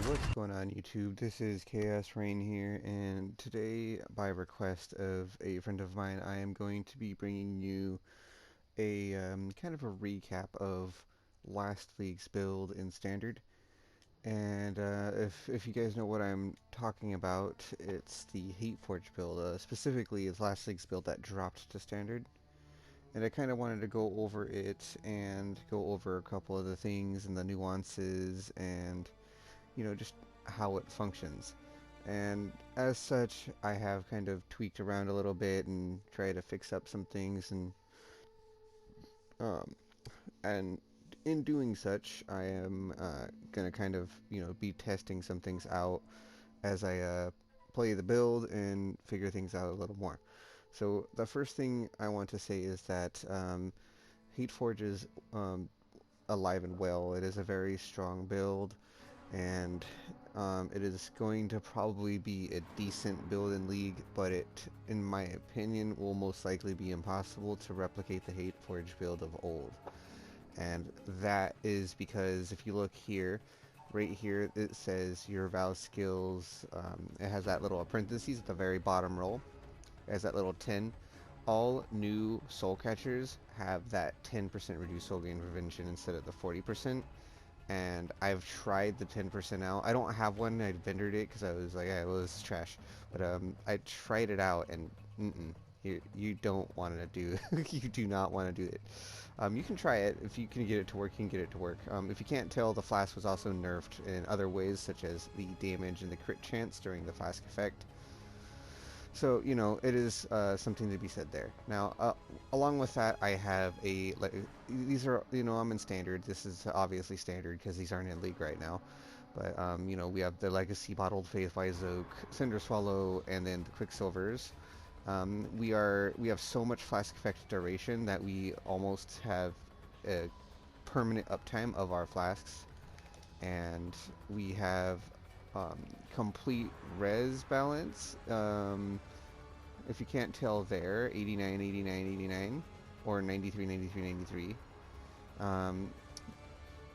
What's going on YouTube? This is Chaos-Reighn here, and today, by request of a friend of mine, I am going to be bringing you a kind of a recap of last week's build in Standard. And if you guys know what I'm talking about, it's the Hateforge build. Specifically, it's last week's build that dropped to Standard. And I kind of wanted to go over it and go over a couple of the things and the nuances and just how it functions. And as such, I have kind of tweaked around a little bit and tried to fix up some things, um, and in doing such, I am gonna kind of be testing some things out as I play the build and figure things out a little more. So the first thing I want to say is that Hateforge is alive and well. It is a very strong build, and it is going to probably be a decent build in League, but it, in my opinion, will most likely be impossible to replicate the Hateforge build of old. And that is because if you look here, right here, it says your Val skills, it has that little parentheses at the very bottom row. It has that little 10. All new soul catchers have that 10% reduced soul gain prevention instead of the 40%. And I've tried the 10% out. I don't have one. I vendored it because I was like, yeah, well, this is trash. But I tried it out, and you don't want to do. You do not want to do it. You can try it if you can get it to work. You can get it to work. If you can't tell, the flask was also nerfed in other ways, such as the damage and the crit chance during the flask effect. So, it is something to be said there. Now, along with that, I have these are, I'm in Standard. This is obviously Standard because these aren't in League right now. But, we have the Legacy Bottled Faith Wise Oak, Cinder Swallow, and then the Quicksilvers. We have so much Flask Effect duration that we almost have a permanent uptime of our flasks. And we have complete res balance. If you can't tell there, 89, 89, 89, or 93, 93, 93.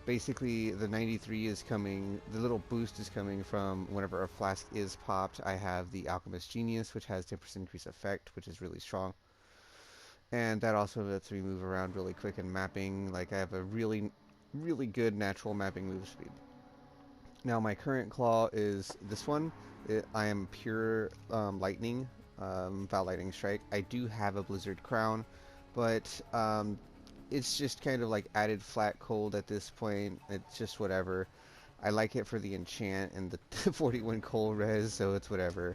Basically, the 93 is coming, the little boost is coming from whenever a flask is popped. I have the Alchemist Genius, which has 10% increase effect, which is really strong. And that also lets me move around really quick in mapping. Like, I have a really, really good natural mapping move speed. Now my current claw is this one. I am pure lightning, Val Lightning Strike. I do have a Blizzard Crown, but it's just kind of like added flat cold at this point. It's just whatever. I like it for the enchant and the 41 cold res, so it's whatever.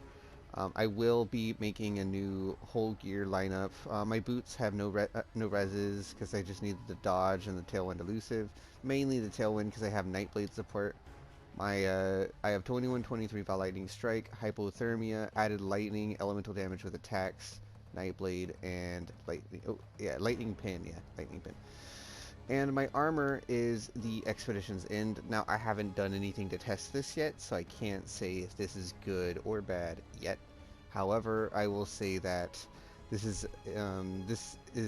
I will be making a new whole gear lineup. My boots have no reses because I just needed the dodge and the tailwind elusive. Mainly the tailwind because I have Nightblade support. I have 21-23 Val Lightning Strike, Hypothermia, added Lightning, Elemental Damage with attacks, Nightblade, and Lightning. Oh, yeah, Lightning Pin. Yeah, Lightning Pin. And my armor is the Expedition's End. Now, I haven't done anything to test this yet, so I can't say if this is good or bad yet. However, I will say that this is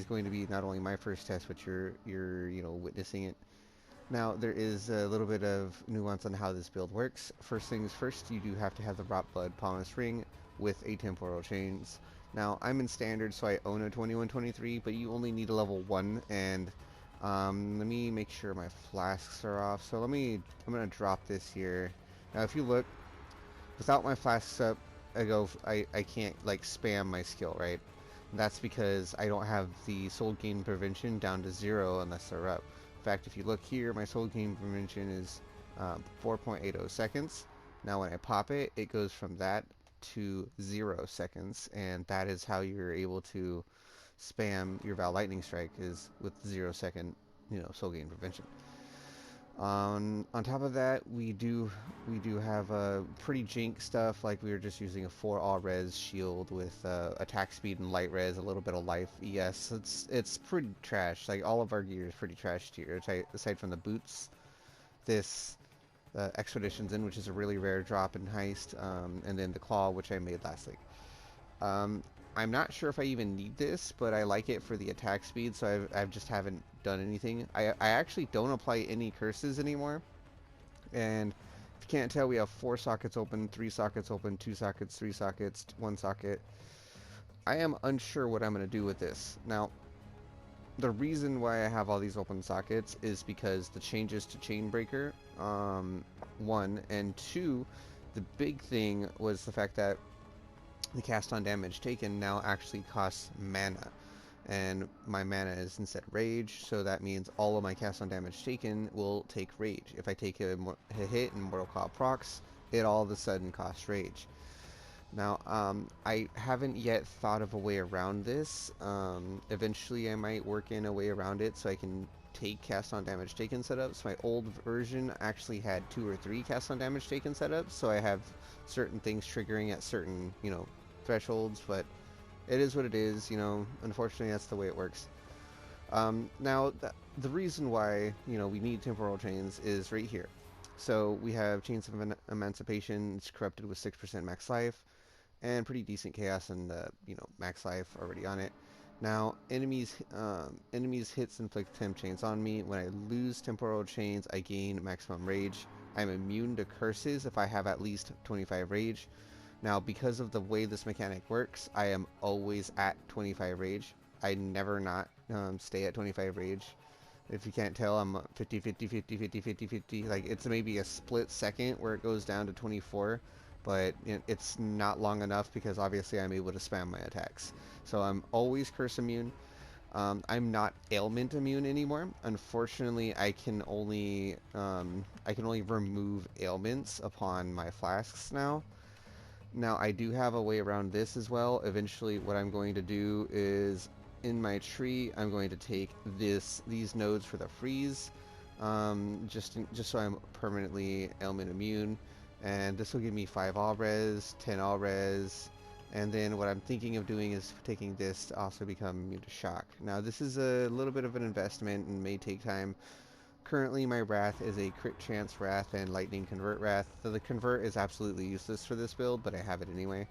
going to be not only my first test, but you're witnessing it. Now, there is a little bit of nuance on how this build works. First things first, you do have to have the Rot Blood Promise Ring with Atemporal Chains. Now, I'm in Standard, so I own a 21-23, but you only need a level 1, and let me make sure my flasks are off. So I'm going to drop this here. Now, if you look, without my flasks up, I can't, like, spam my skill, right? And that's because I don't have the Soul Gain Prevention down to 0 unless they're up. In fact, if you look here, my soul gain prevention is 4.80 seconds. Now when I pop it, it goes from that to 0 seconds, and that is how you're able to spam your Val Lightning Strike, is with 0-second, soul gain prevention. On top of that, we do have pretty jank stuff, like we were just using a 4 all res shield with attack speed and light res, a little bit of life. Yes, it's pretty trash. Like, all of our gear is pretty trash here, aside from the boots. This Expedition's End, which is a really rare drop in Heist, and then the Claw, which I made last week. I'm not sure if I even need this, but I like it for the attack speed, so I just haven't done anything. I actually don't apply any curses anymore, and If you can't tell, we have 4 sockets open, 3 sockets open, 2 sockets, 3 sockets, 1 socket. I am unsure what I'm going to do with this. Now, the reason why I have all these open sockets is because the changes to Chainbreaker, one, and two, the big thing was the fact that the cast on damage taken now actually costs mana. And my mana is instead rage, so that means all of my cast on damage taken will take rage. If I take a hit in Mortal Coil procs, it all of a sudden costs rage. Now, I haven't yet thought of a way around this. Eventually I might work in a way around it so I can take cast on damage taken setups. My old version actually had 2 or 3 cast on damage taken setups, so I have certain things triggering at certain, thresholds, but it is what it is, unfortunately that's the way it works. Now, the reason why, we need temporal chains is right here. So we have Chains of Emancipation, it's corrupted with 6% max life, and pretty decent chaos and max life already on it. Now enemies hits inflict temp chains on me. When I lose temporal chains, I gain maximum rage. I'm immune to curses if I have at least 25 rage. Now because of the way this mechanic works, I am always at 25 rage. I never not stay at 25 rage. If you can't tell, I'm 50 50 50 50 50 50. Like, it's maybe a split second where it goes down to 24, but it's not long enough because obviously I'm able to spam my attacks. So I'm always curse immune. I'm not ailment immune anymore. Unfortunately, I can only remove ailments upon my flasks now. Now I do have a way around this as well. Eventually, what I'm going to do is in my tree, I'm going to take these nodes for the freeze, just so I'm permanently ailment immune, and this will give me 5 all res, 10 all res, and then what I'm thinking of doing is taking this to also become immune to shock. Now this is a little bit of an investment and may take time. Currently my Wrath is a crit chance Wrath and lightning convert Wrath, so the convert is absolutely useless for this build, but I have it anyway.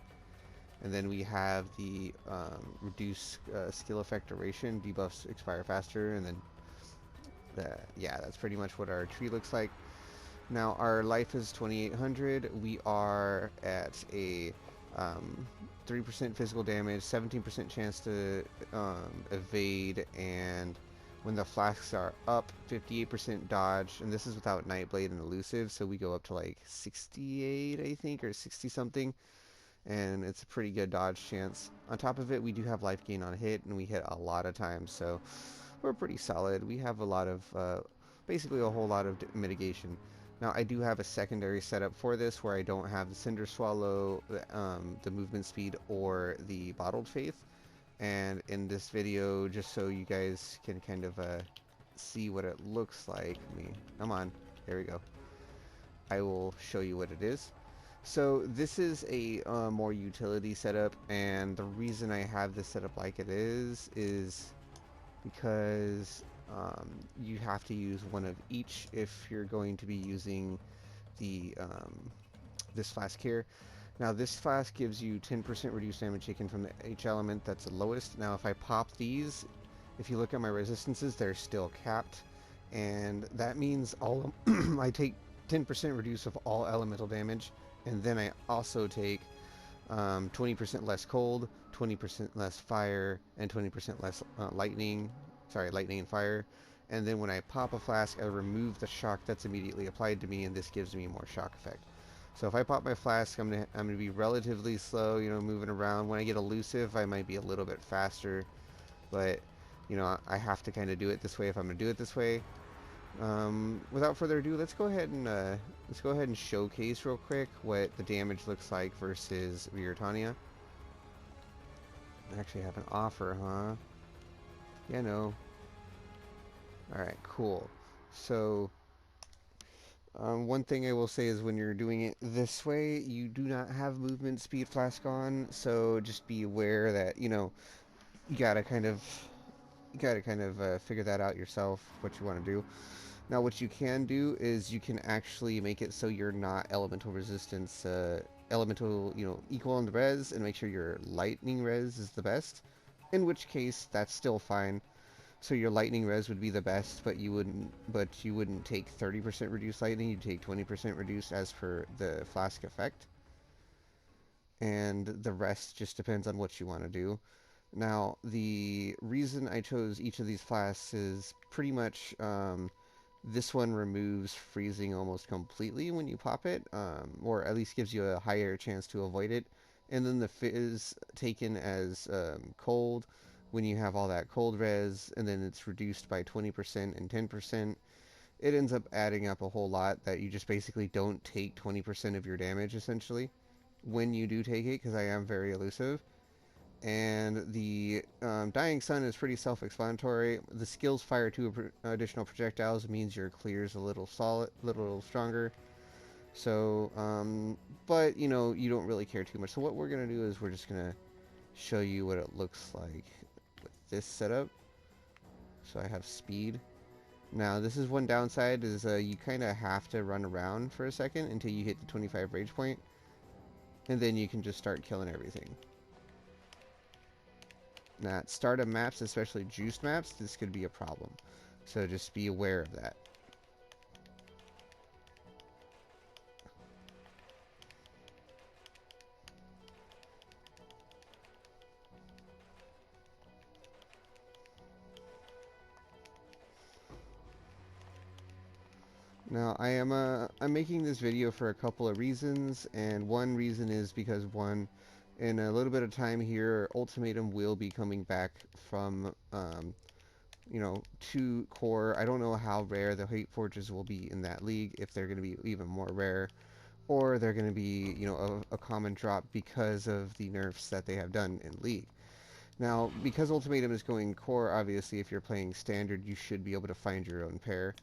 And then we have the reduce skill effect duration, debuffs expire faster, and then yeah, that's pretty much what our tree looks like. Now our life is 2800. We are at a 3% physical damage, 17% chance to evade, and when the flasks are up, 58% dodge, and this is without Nightblade and Elusive, so we go up to like 68, I think, or 60 something, and it's a pretty good dodge chance. On top of it, we do have life gain on hit, and we hit a lot of times, so we're pretty solid. We have a lot of, basically a whole lot of mitigation. Now, I do have a secondary setup for this where I don't have the Cinder Swallow, the movement speed, or the Bottled Faith. And in this video, just so you guys can kind of see what it looks like, come on, there we go. I will show you what it is. So this is a more utility setup, and the reason I have this setup like it is because you have to use one of each if you're going to be using the this flask here. Now this flask gives you 10% reduced damage taken from the H element, that's the lowest. Now if I pop these, if you look at my resistances, they're still capped, and that means all of I take 10% reduce of all elemental damage, and then I also take 20% less cold, 20% less fire, and 20% less lightning and fire. And then when I pop a flask, I remove the shock that's immediately applied to me, and this gives me more shock effect. So if I pop my flask, I'm gonna be relatively slow, moving around. When I get elusive, I might be a little bit faster, but I have to kind of do it this way if I'm gonna do it this way. Without further ado, let's go ahead and showcase real quick what the damage looks like versus Viratania. I actually have an offer, huh? Yeah, no. Alright, cool. So, one thing I will say is when you're doing it this way, you do not have movement speed flask on, so just be aware that, you gotta kind of figure that out yourself, what you want to do. Now what you can do is you can actually make it so you're not elemental resistance, elemental, equal on the res, and make sure your lightning res is the best, in which case that's still fine. So your lightning res would be the best, but you wouldn't take 30% reduced lightning. You'd take 20% reduced as for the flask effect, and the rest just depends on what you want to do. Now, the reason I chose each of these flasks is pretty much this one removes freezing almost completely when you pop it, or at least gives you a higher chance to avoid it. And then the fizz taken as cold when you have all that cold res, and then it's reduced by 20% and 10%. It ends up adding up a whole lot that you just basically don't take 20% of your damage essentially when you do take it, because I am very elusive. And the Dying Sun is pretty self-explanatory. The skills fire two additional projectiles means your clear's a little solid, little stronger. So, but you know, you don't really care too much. So what we're gonna do is we're just gonna show you what it looks like with this setup. So I have speed. Now this is one downside is you kind of have to run around for a second until you hit the 25 rage point, and then you can just start killing everything. Now, at startup maps, especially juiced maps, this could be a problem. So just be aware of that. Now, I'm making this video for a couple of reasons, and one reason is because one, in a little bit of time here, Ultimatum will be coming back from you know, to core. I don't know how rare the Hateforges will be in that league, if they're going to be even more rare, or they're going to be, you know, a common drop because of the nerfs that they have done in league. Now, because Ultimatum is going core, obviously, if you're playing standard, you should be able to find your own pair.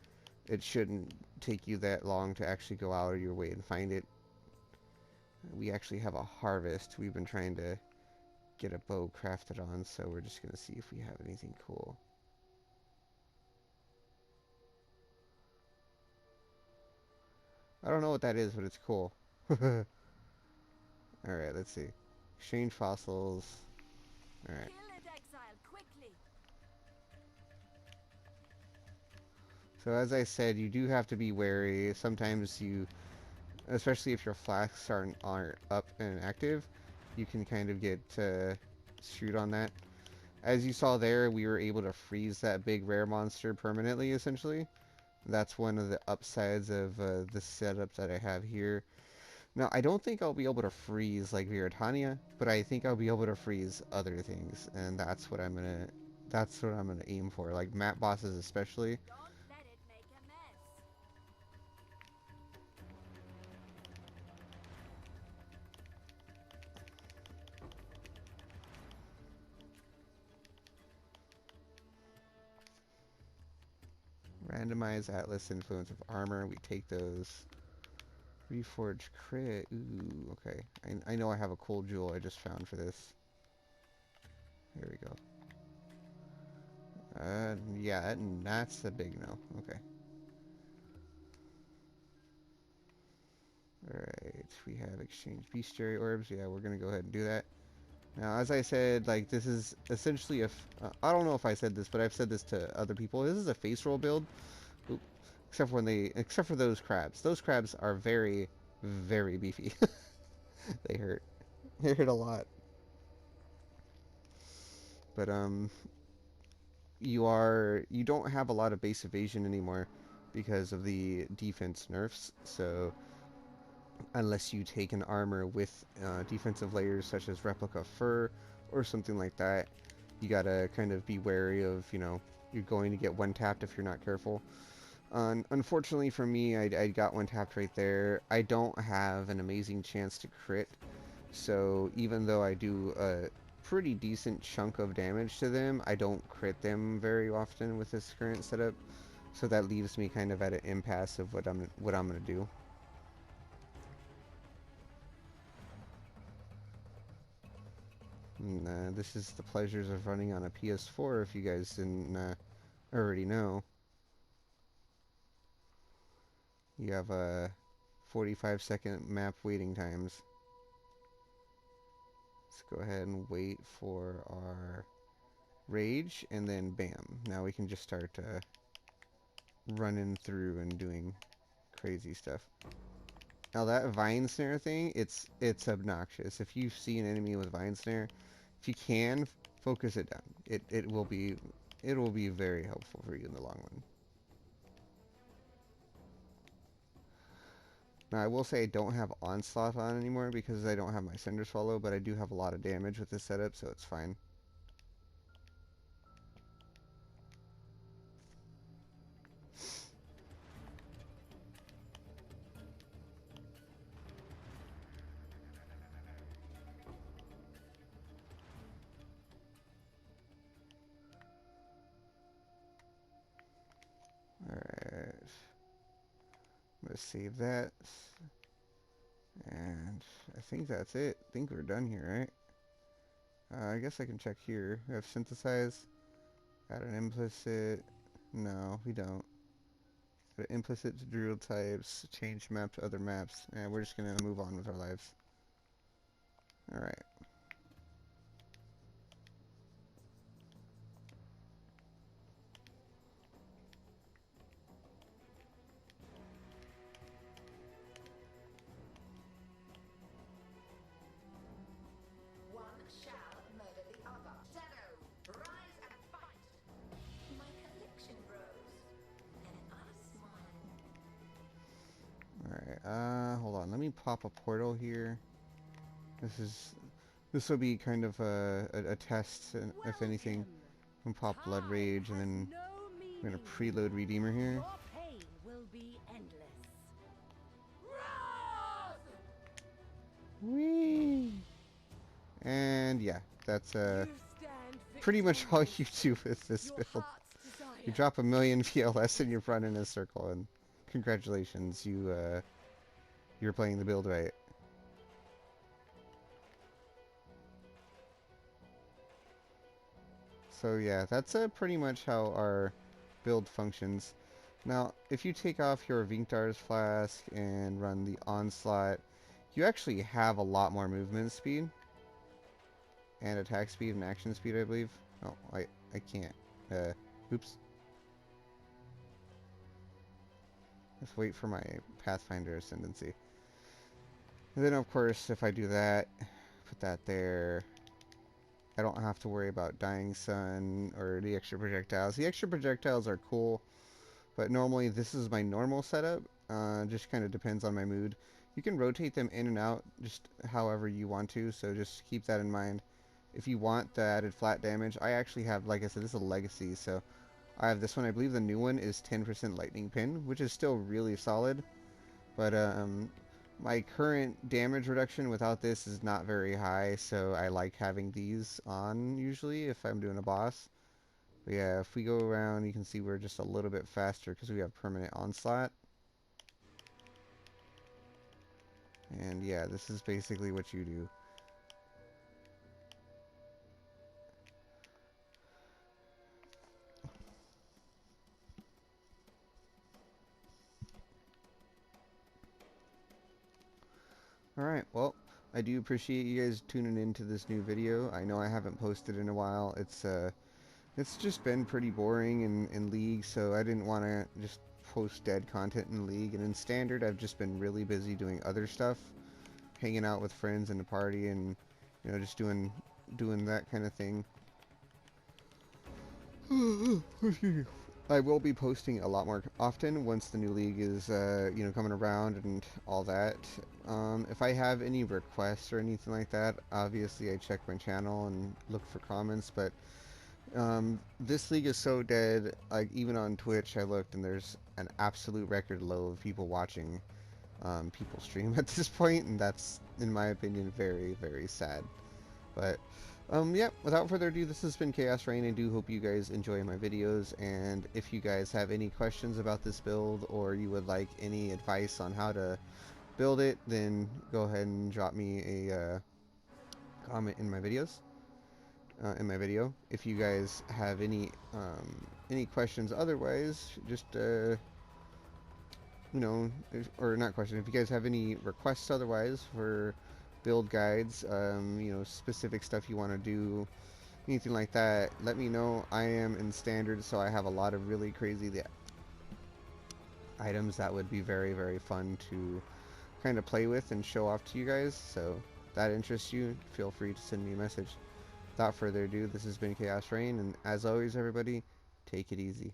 It shouldn't take you that long to actually go out of your way and find it. We actually have a harvest. We've been trying to get a bow crafted on, so we're just going to see if we have anything cool. I don't know what that is, but it's cool. Alright, let's see. Exchange fossils. Alright. So as I said, you do have to be wary. Sometimes you, especially if your flasks aren't up and active, you can kind of get screwed on that. As you saw there, we were able to freeze that big rare monster permanently, essentially. That's one of the upsides of the setup that I have here. Now, I don't think I'll be able to freeze like Viratania, but I think I'll be able to freeze other things, and that's what I'm gonna aim for. Like map bosses especially. Randomize Atlas influence of armor. We take those. Reforge crit. Ooh, okay. I know I have a cool jewel I just found for this. Here we go. Yeah, that's a big no. Okay. Alright, we have exchange bestiary orbs. Yeah, we're gonna go ahead and do that. Now, as I said, like, this is essentially I don't know if I said this, but I've said this to other people. This is a face roll build. Oop. Except for those crabs. Those crabs are very, very beefy. They hurt. They hurt a lot. But, you don't have a lot of base evasion anymore because of the defense nerfs. So unless you take an armor with defensive layers such as replica fur or something like that, you gotta kind of be wary of, you know, you're going to get one tapped if you're not careful. Unfortunately for me, I got one tapped right there. I don't have an amazing chance to crit, so even though I do a pretty decent chunk of damage to them, I don't crit them very often with this current setup. So that leaves me kind of at an impasse of what I'm gonna do. And, this is the pleasures of running on a PS4, if you guys didn't already know. You have 45-second map waiting times. Let's go ahead and wait for our rage, and then bam. Now we can just start running through and doing crazy stuff. Now that vine snare thing, it's obnoxious. If you see an enemy with vine snare, if you can focus it down, it will be very helpful for you in the long run. Now I will say I don't have onslaught on anymore because I don't have my cinder swallow, but I do have a lot of damage with this setup, so it's fine. Alright. I'm gonna save that. And I think that's it. I think we're done here, right? I guess I can check here. We have synthesize. Add an implicit. No, we don't. Add an implicit to drill types. Change map to other maps. And we're just gonna move on with our lives. Alright. Alright, hold on. Let me pop a portal here. This will be kind of a test, if anything. I'm gonna pop Blood Rage, and then I'm gonna preload Redeemer here. Whee! And yeah, that's pretty much all you do with this build. You drop a million PLS and you're running in a circle, and congratulations, you're playing the build right. So yeah, that's pretty much how our build functions. Now, if you take off your Vinktar's Flask and run the Onslaught, you actually have a lot more movement speed and attack speed and action speed, I believe. Oh, I can't. Oops. Let's wait for my Pathfinder Ascendancy. And then, of course, if I do that, put that there, I don't have to worry about Dying Sun or the extra projectiles. The extra projectiles are cool, but normally this is my normal setup. Just kind of depends on my mood. You can rotate them in and out just however you want to, so just keep that in mind. If you want the added flat damage, I actually have, like I said, this is a legacy, so I have this one. I believe the new one is 10% lightning pin, which is still really solid, but my current damage reduction without this is not very high, so I like having these on usually if I'm doing a boss. But yeah, if we go around, you can see we're just a little bit faster because we have permanent onslaught. And yeah, this is basically what you do. Alright, well, I do appreciate you guys tuning into this new video. I know I haven't posted in a while. It's just been pretty boring in League, so I didn't want to just post dead content in League. And in Standard, I've just been really busy doing other stuff, hanging out with friends in the party, and just doing that kind of thing. I will be posting a lot more often once the new league is coming around and all that. If I have any requests or anything like that, obviously I check my channel and look for comments, but this league is so dead. Like, even on Twitch I looked and there's an absolute record low of people watching people stream at this point, and that's, in my opinion, very, very sad. But yeah, without further ado, this has been Chaos-Reighn. I do hope you guys enjoy my videos, and if you guys have any questions about this build, or you would like any advice on how to build it, then go ahead and drop me a comment in my videos. In my video. If you guys have any questions otherwise, just or not questions, if you guys have any requests otherwise for build guides, specific stuff you want to do, anything like that, let me know. I am in standard, so I have a lot of really crazy items that would be very, very fun to kind of play with and show off to you guys. So if that interests you, feel free to send me a message. Without further ado, this has been Chaos-Reighn, and as always, everybody, take it easy.